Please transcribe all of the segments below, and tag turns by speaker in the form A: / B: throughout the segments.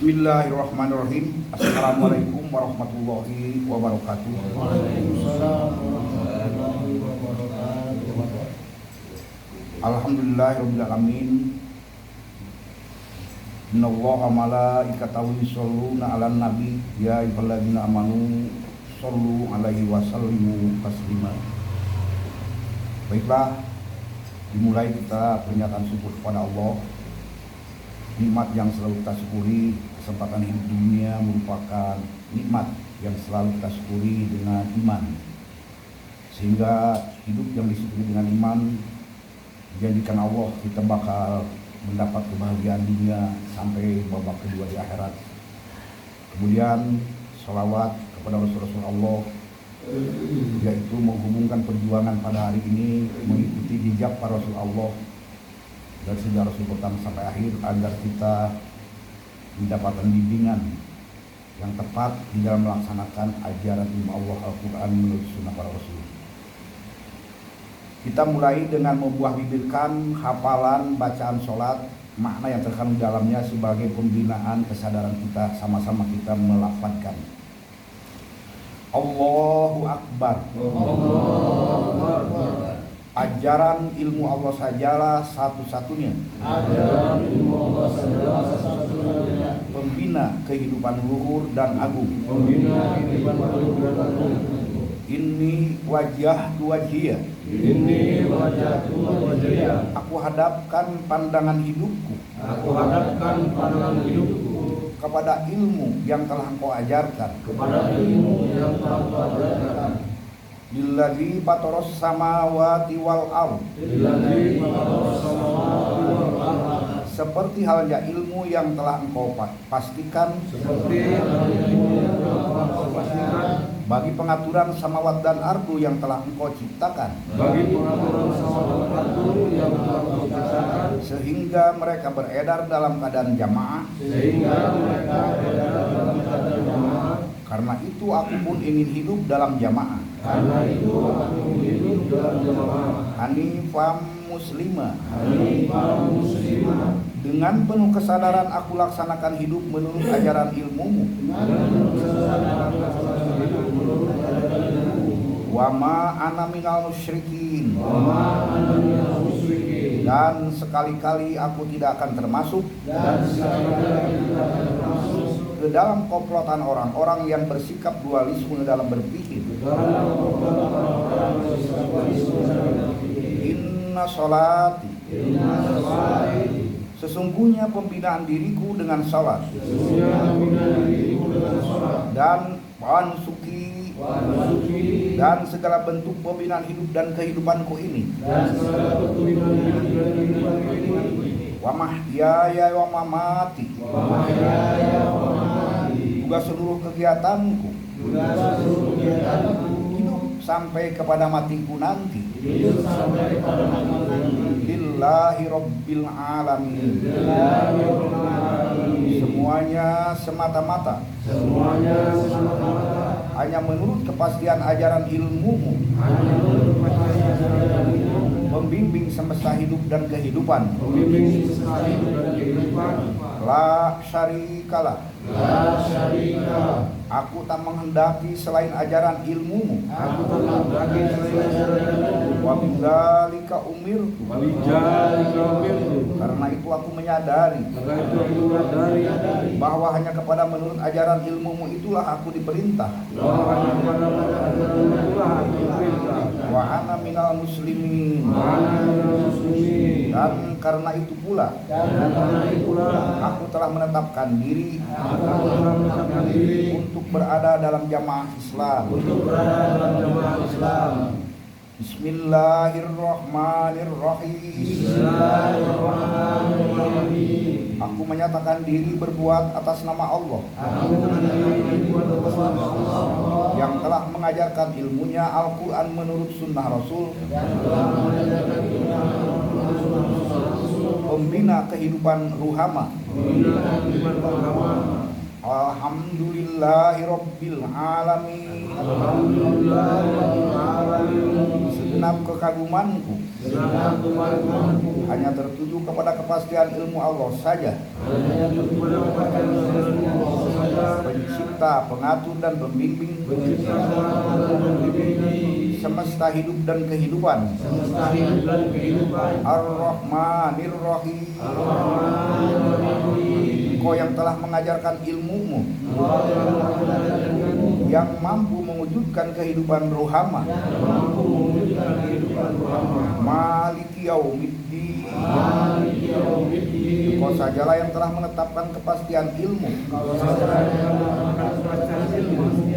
A: Bismillahirrahmanirrahim. Assalamualaikum warahmatullahi wabarakatuh.
B: Waalaikumsalam warahmatullahi wabarakatuh.
A: Alhamdulillahirabbil alamin. Innallaha malaikatahu yusholluna 'alan nabi ya ayyuhalladzina amanu shollu 'alaihi wa sallimu taslima. Baiklah, dimulai kita pernyataan syukur kepada Allah. Nikmat yang selalu kita syukuri, kesempatan hidup dunia merupakan nikmat yang selalu kita syukuri dengan iman. Sehingga hidup yang disyukuri dengan iman, dijanjikan Allah kita bakal mendapat kebahagiaan dunia sampai babak kedua di akhirat. Kemudian sholawat kepada Rasul Allah, yaitu menghubungkan perjuangan pada hari ini mengikuti jejak para Rasul Allah dari sejak Rasul pertama sampai akhir, agar kita mendapatkan bimbingan yang tepat di dalam melaksanakan ajaran ilmu Allah Al-Quran menurut sunnah para Rasul. Kita mulai dengan membuahbibirkan hafalan bacaan sholat, makna yang terkandung dalamnya sebagai pembinaan kesadaran kita, sama-sama kita melafadzkan Allahu Akbar.
B: Allahu Akbar.
A: Ajaran ilmu Allah sajalah satu-satunya.
B: Ajaran ilmu Allah sajalah satu-satunya.
A: Pembina kehidupan luhur dan agung.
B: Pembina kehidupan luhur dan agung.
A: Ini wajah wajhiyah.
B: Ini wajah wajhiyah.
A: Aku hadapkan pandangan hidupku.
B: Aku hadapkan pandangan hidupku
A: kepada ilmu yang telah Engkau ajarkan.
B: kepada ilmu yang telah Engkau ajarkan.
A: Lilladzi fataras samawati wal ardh.
B: Lilladzi fataras samawati wal ardh.
A: Seperti halnya ilmu yang telah Engkau pastikan.
B: Seperti ilmu yang telah Engkau pastikan.
A: Bagi pengaturan samawat dan ardu yang telah Engkau ciptakan.
B: Bagi pengaturan samawat dan ardu yang telah Engkau ciptakan.
A: Sehingga mereka beredar dalam keadaan jamaah.
B: Sehingga mereka beredar dalam keadaan jamaah.
A: Karena itu aku pun ingin hidup dalam jamaah.
B: Karena itu aku hidup dalam jamaah.
A: Hanifam muslimah.
B: Hanifah muslimah.
A: Dengan penuh kesadaran aku laksanakan hidup menurut ajaran ilmumu. Wa ma ana minal musyrikin. Dan sekali-kali aku tidak akan termasuk ke dalam komplotan orang-orang yang bersikap dualisme dalam berpikir. Inna sholati. Sesungguhnya pembinaan diriku dengan salat. Dan wansuki. Dan segala bentuk pembinaan hidup dan kehidupanku ini. Wa mahyaya wa mamati. Juga seluruh kegiatanku. Hidup sampai kepada matiku nanti. Lillahi rabbil alamin. Semuanya semata-mata hanya menurut kepastian ajaran ilmumu. Membimbing semesta hidup dan kehidupan. La syarikalah. Aku tak menghendaki selain ajaran ilmumu. Wa bidzalika umirtu. Karena itu aku menyadari bahwa hanya kepada menurut ajaran ilmumu itulah aku diperintah. Wa ana minal muslimin. Dan karena itu pula aku telah menetapkan diri untuk berada dalam jamaah Islam. Bismillahirrahmanirrahim. Aku menyatakan diri berbuat atas nama Allah yang telah mengajarkan ilmunya Al-Quran menurut sunnah Rasul, pembina kehidupan ruhama. Alhamdulillahirabbil alamin. Segenap kekagumanku
B: Sedangkan kemampuanku
A: hanya tertuju kepada kepastian ilmu Allah saja,
B: hanya kepada kepastian ilmu Allah saja,
A: pencipta, pengatur dan pembimbing
B: pencipta dan pembimbing
A: semesta hidup dan kehidupan,
B: semesta hidup dan kehidupan,
A: Ar-Rahmanir Rahim. Engkau yang telah mengajarkan ilmumu, yang mampu mewujudkan kehidupan rohama, Maliki Yaumiddin. Engkau sajalah yang telah menetapkan kepastian ilmu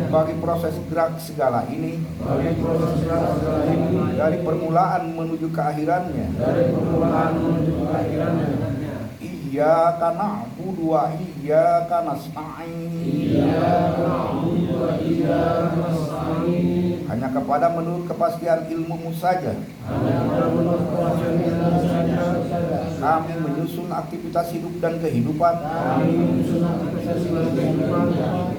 A: bagi proses gerak segala ini, dari permulaan menuju ke akhirannya. Iyyaka na'budu wa iyyaka nasta'in. Hanya kepada menurut kepastian ilmumu saja kami menyusun aktivitas hidup dan kehidupan,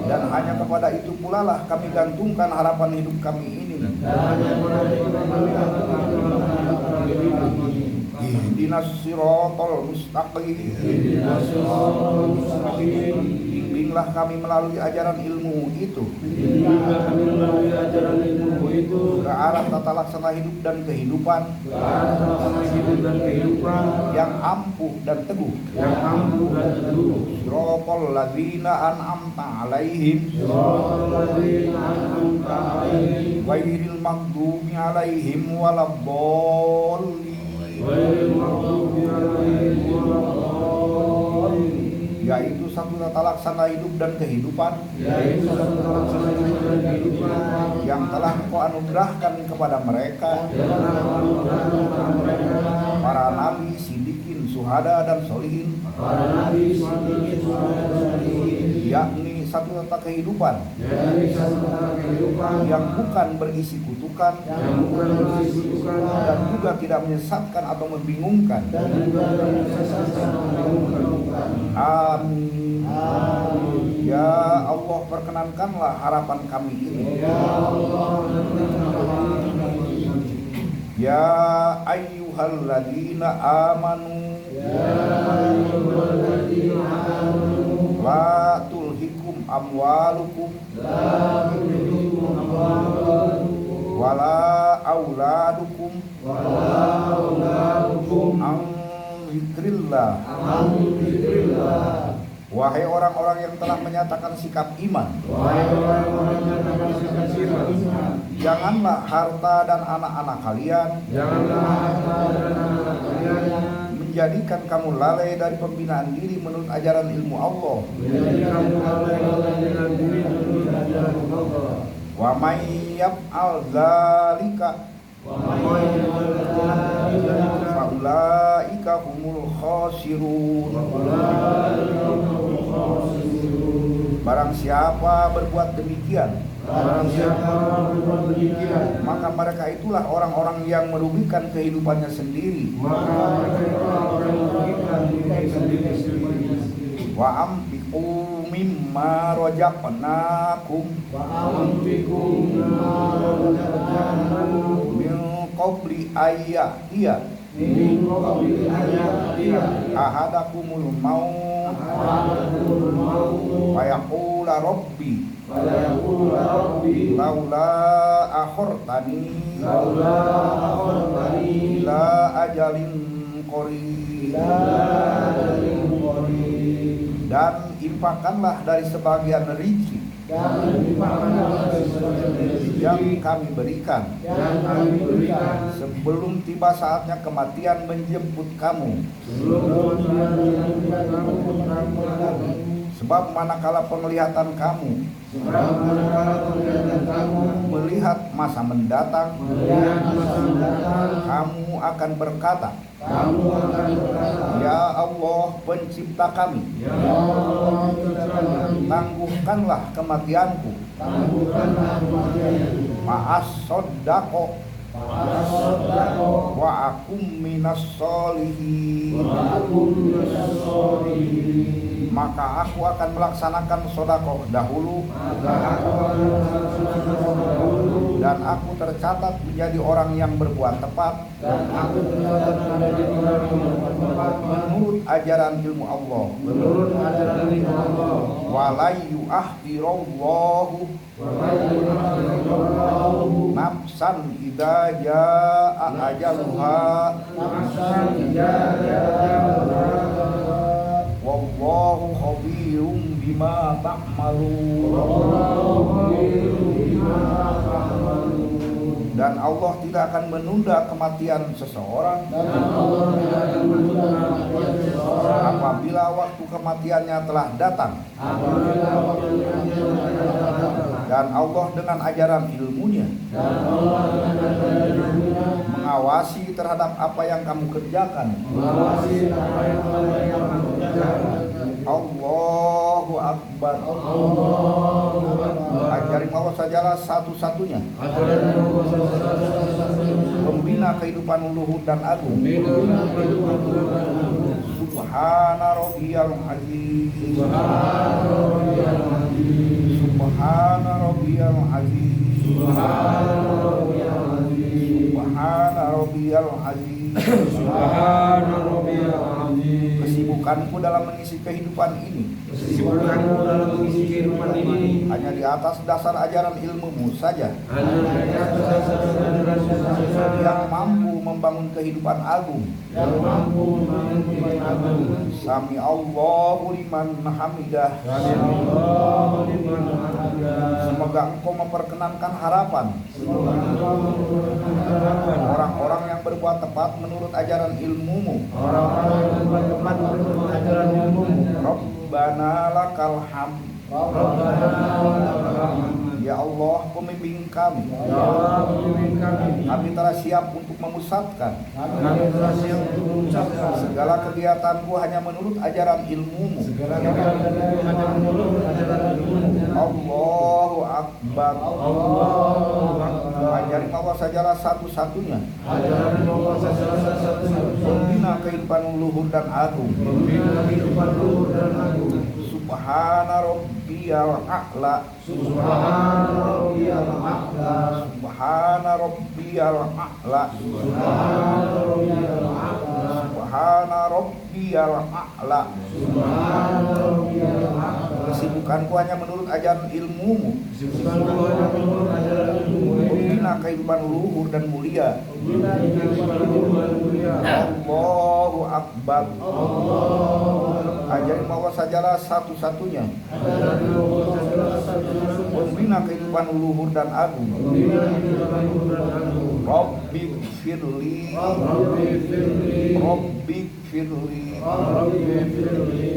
A: dan hanya kepada itu pula lah kami gantungkan harapan hidup kami ini. Ihdinas siratal mustaqim. Bimbinglah kami melalui ajaran ilmu itu ke arah tata laksana hidup dan kehidupan yang ampuh dan teguh. Siratal ladzina an'amta alaihim ghairil maghdubi alaihim waladdallin. Yaitu satu tata laksana hidup dan kehidupan yang telah Engkau anugerahkan kepada mereka, para nabi, sidikin, syuhada dan solihin, yakni satu tata kehidupan yang bukan berisi kutukan dan juga tidak menyesatkan atau membingungkan. Amin. Ya Allah, perkenankanlah harapan kami ini. Ya ayyuhalladzina amanu la tulhikum amwalukum wala auladukum an dzikrillah. Wahai orang-orang yang telah menyatakan sikap iman, janganlah harta dan anak-anak kalian menjadikan kamu lalai dari pembinaan diri menurut ajaran ilmu Allah. Wa may yaf'al dzalika faulaika humul khasirun. Barang siapa berbuat demikian, maka mereka itulah orang-orang yang merugikan kehidupannya sendiri. Wa amfiqu mimma razaqnakum min qabli ayatiya ahadakumul maut fayaqula rabbi laula akhortani ila ajalin qarib. Dan infakkanlah dari sebagian rezeki yang kami berikan sebelum tiba saatnya kematian menjemput kamu. Sebab manakala penglihatan kamu melihat masa mendatang, kamu akan berkata, Ya Allah, pencipta kami, tangguhkanlah kematianku. Ma'as soddaqo
B: fatasaddaqu
A: wa akum minas solihin,
B: wa akum minas sholihin.
A: maka aku akan melaksanakan sedekah dahulu
B: Maka aku akan melaksanakan dahulu
A: dan aku tercatat menjadi orang yang berbuat tepat
B: dan aku tercatat menjadi orang yang bertepat
A: menurut ajaran ilmu Allah.
B: menurut ajaran Allah.
A: Walai yu'akhirallahu
B: Wallahu
A: nafsan idza jaa ajaluha
B: nafsan ijazah
A: wallahu khabirum bima ta'malun. Dan Allah tidak akan menunda kematian seseorang apabila waktu kematiannya telah datang. Dan Allah dengan ajaran ilmunya mengawasi terhadap apa yang kamu kerjakan. Allahu Akbar. Ajarin Allah sajalah satu-satunya pembina kehidupan luhur dan agung. Subhana rabbiyal azim. Subhana rabbiyal azim. Subhana rabbiyal azim. Kesibukanku dalam mengisi kehidupan ini hanya di atas dasar ajaran ilmumu saja yang mampu membangun kehidupan agung. Sami Allahu liman hamidah. Semoga engkau memperkenankan harapan orang-orang yang berbuat tepat menurut ajaran ilmumu. Rabbana lakal hamd. Ya Allah, pemimpin kami. Kami telah siap untuk memusatkan segala kegiatanku hanya menurut ajaran ilmumu. Allahu Akbar. Ajarin Allah sajalah satu-satunya pembina kehidupan luhur dan agung. Subhana rabbiyal a'la. Subhana rabbiyal a'la. Subhana rabbiyal a'la. Kesibukanku hanya menurut ajaran ilmumu. Pembina kehidupan luhur dan mulia. Allahu Akbar. Ajarin Allah sajalah satu-satunya pembina kehidupan luhur dan agung. Rabbi firli. Rabbi firli.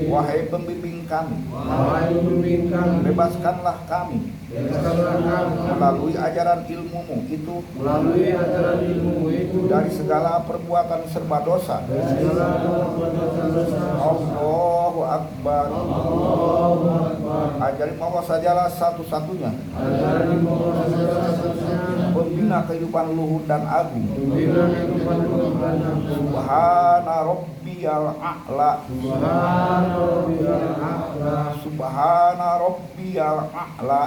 A: Wahai pembimbing kami, bebaskanlah kami melalui ajaran ilmumu itu dari segala perbuatan serba dosa. Allahu Akbar. Ajarin Allah sajalah satu-satunya pembina kehidupan luhur dan agung. Subhana rabbiyal a'la. Subhana rabbiyal a'la.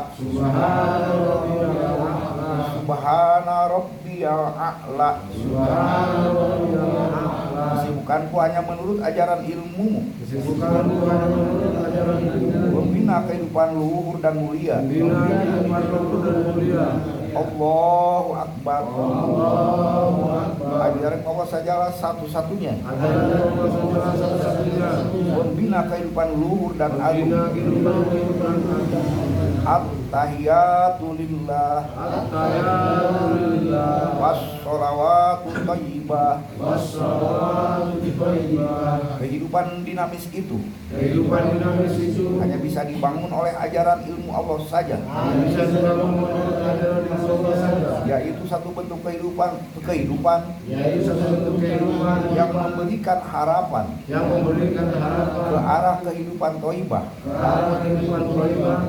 A: Subhana rabbiyal a'la. Kesibukanku hanya menurut ajaran ilmumu. Pembina kehidupan luhur dan mulia. Allahu Akbar. Ajaran Allah sajalah satu-satunya pembina kehidupan luhur dan agung. At-tahiyatu lillah was-sholawatu thayyibah. Kehidupan dinamis itu hanya bisa dibangun oleh ajaran ilmu Allah saja. Yaitu satu bentuk kehidupan yang memberikan harapan ke arah kehidupan thayyibah,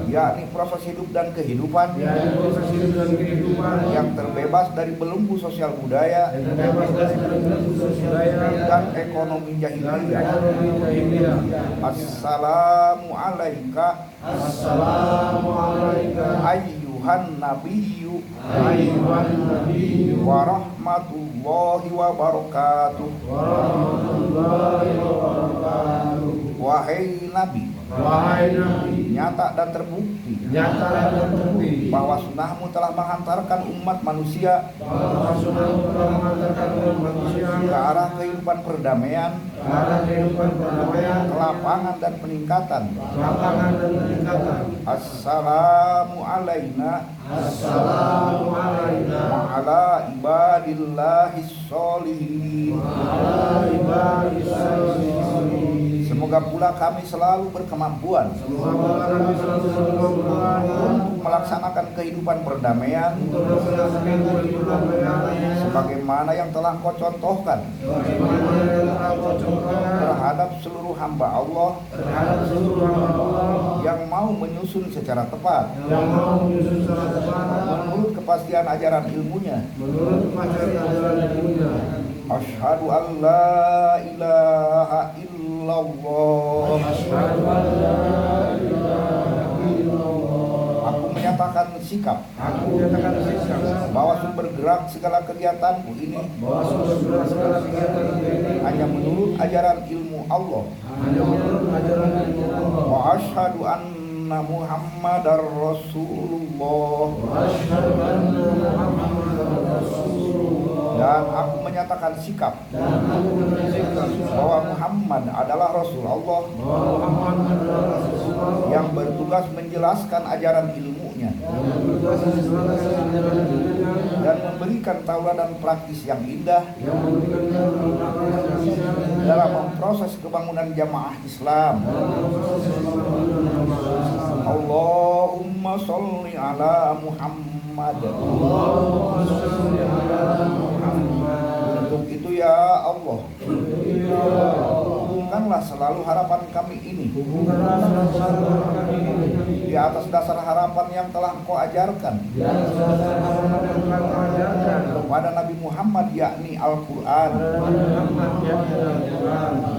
A: yakni proses hidup dan kehidupan yang terbebas dari belenggu sosial sosial budaya dan ekonomi jahiliyah. Assalamualaikum ayyuhan nabiyyu warahmatullahi wabarakatuh. Wahai Nabi, nyata dan terbukti bahwa sunnahmu telah menghantarkan umat manusia ke arah kehidupan perdamaian, kelapangan dan peningkatan. Assalamu alaina wa ala ibadillahis sholihin. Semoga pula kami selalu berkemampuan untuk melaksanakan kehidupan perdamaian sebagaimana yang telah Kau contohkan terhadap seluruh hamba Allah yang mau menyusun secara tepat menurut kepastian ajaran ilmunya. Asyhadu an la ilaha illallah. Aku menyatakan sikap bahwa sumber gerak segala kegiatanku ini hanya menurut ajaran ilmu Allah. Wa asyhadu anna Muhammadar Rasulullah. Dan aku menyatakan sikap bahwa Muhammad adalah Rasul Allah yang bertugas menjelaskan ajaran ilmunya dan memberikan tauladan praktis yang indah dalam memproses kebangunan jamaah Islam. Allahumma sholli ala Muhammad. Untuk itu ya Allah, hubungkanlah selalu harapan kami ini di atas dasar harapan yang telah Engkau ajarkan kepada Nabi Muhammad, yakni Al-Quran,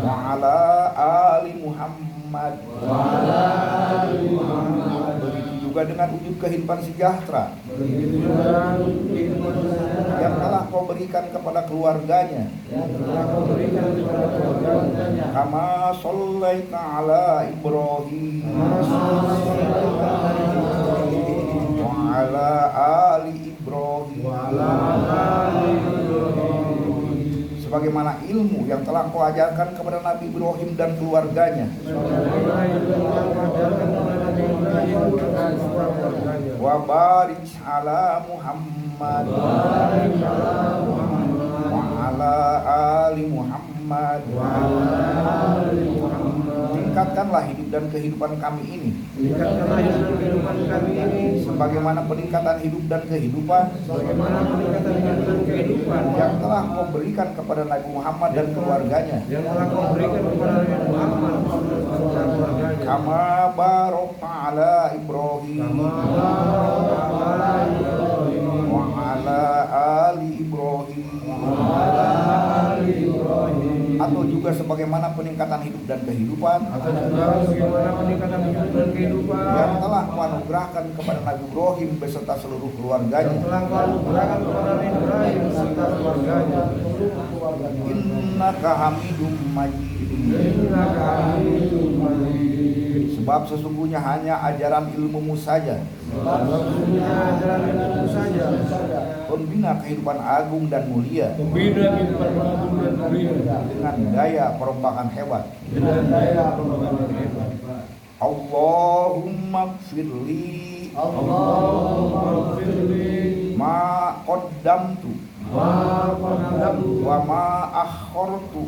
A: wa ala ali Muhammad. Begitu juga dengan wujud kehidupan sejahtera yang telah Kau berikan kepada keluarganya. Kama shallaita ala Ibrahim wa ala ali Ibrahim, sebagaimana ilmu yang telah Kau ajarkan kepada Nabi Ibrahim dan keluarganya. Wa barik ala Muhammad wa ala ali Muhammad. Tingkatkanlah hidup dan kehidupan kami ini sebagaimana peningkatan hidup dan kehidupan yang telah Kau berikan kepada Nabi Muhammad dan keluarganya. Kama barokta ala Ibrahim wa ala ali Ibrahim. Atau juga sebagaimana peningkatan hidup dan kehidupan yang telah Kau anugerahkan kepada Nabi Ibrahim beserta seluruh keluarganya. Innaka Hamidum Majid. Sebab sesungguhnya hanya ajaran ilmu-Mu saja pembina kehidupan agung dan mulia dengan daya perombakan hebat. Allahumma gfirli ma qaddamtu wa ma akhartu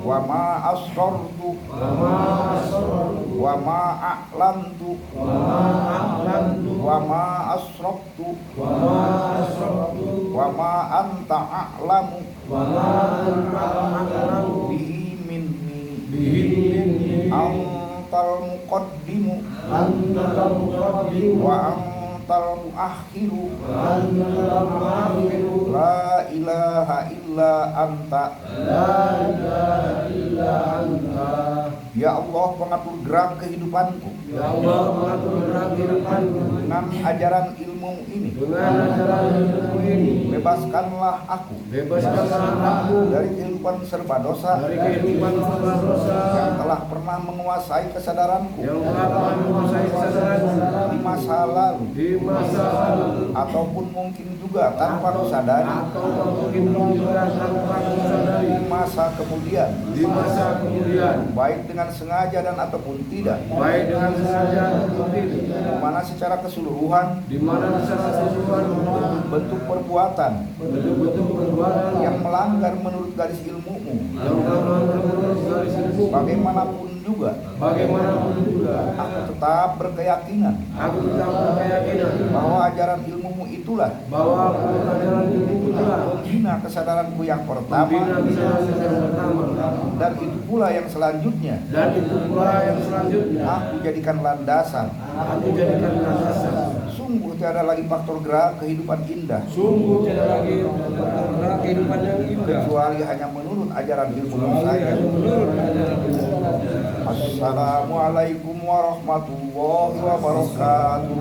A: wa ma asrartu wa ma a'lantu wa ma asraftu wa ma anta a'lamu bihi minni antal muqaddimu wa antal muakhiru
B: Antal muakhiru.
A: la ilaha illa anta.
B: La ilaha illa anta.
A: Ya Allah, pengatur gerak kehidupanku
B: Ya Allah, mengatur gerak kehidupanku
A: dengan ajaran ilmu ini.
B: dengan ajaran ilmu ini.
A: Bebaskanlah aku
B: Bebaskanlah aku
A: dari kehidupan serba dosa
B: dari kehidupan serba dosa
A: yang telah pernah menguasai kesadaranku
B: yang telah menguasai kesadaran
A: di masa lalu
B: di masa lalu
A: ataupun mungkin juga tanpa kusadari
B: atau mungkin juga tanpa disadari
A: di masa kemudian,
B: di masa kemudian,
A: baik dengan sengaja dan ataupun tidak,
B: baik dengan sengaja ataupun tidak,
A: di mana secara keseluruhan
B: di mana secara keseluruhan
A: bentuk perbuatan
B: bentuk-bentuk perbuatan
A: yang melanggar menurut garis ilmumu,
B: yang melanggar menurut garis ilmu,
A: bagaimanapun juga
B: bagaimanapun juga
A: aku tetap berkeyakinan
B: aku tetap berkeyakinan
A: bahwa ajaran ilmumu itulah
B: bahwa ajaran ilmu itulah
A: pembina kesadaranku yang
B: pembina
A: pertama,
B: kesadaran yang pertama,
A: dan itu pula yang selanjutnya
B: dan itu pula yang selanjutnya
A: aku jadikan landasan.
B: aku jadikan landasan.
A: Sungguh tiada lagi faktor gerak kehidupan indah
B: Sungguh tidak lagi gerak kehidupan yang indah
A: kecuali hanya menurut ajaran ilmu saya.
B: menurut ajaran ilmu.
A: Assalamualaikum warahmatullahi wabarakatuh.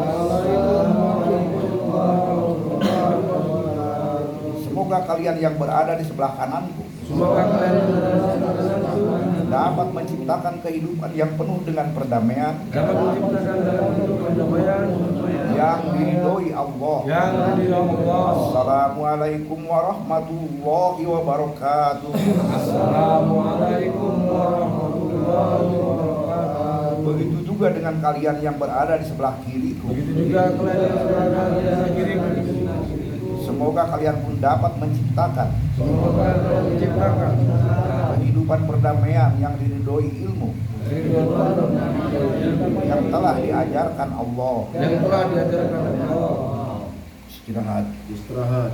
A: Semoga kalian yang berada di sebelah kananku
B: Semoga kalian
A: dapat menciptakan kehidupan yang penuh dengan perdamaian
B: dapat menciptakan dalam hidup perdamaian
A: yang diridhoi Allah.
B: yang diridhoi Allah.
A: Assalamualaikum warahmatullahi wabarakatuh.
B: Assalamualaikum warahmatullahi wabarakatuh.
A: Begitu juga dengan kalian yang berada di sebelah kiriku.
B: Begitu juga kalian yang berada di sebelah kiri.
A: Semoga kalian pun dapat menciptakan
B: Semoga kalian menciptakan
A: kehidupan perdamaian yang diridhoi ilmu yang telah diajarkan Allah.
B: yang telah diajarkan Allah.
A: Istirahat.
B: Istirahat.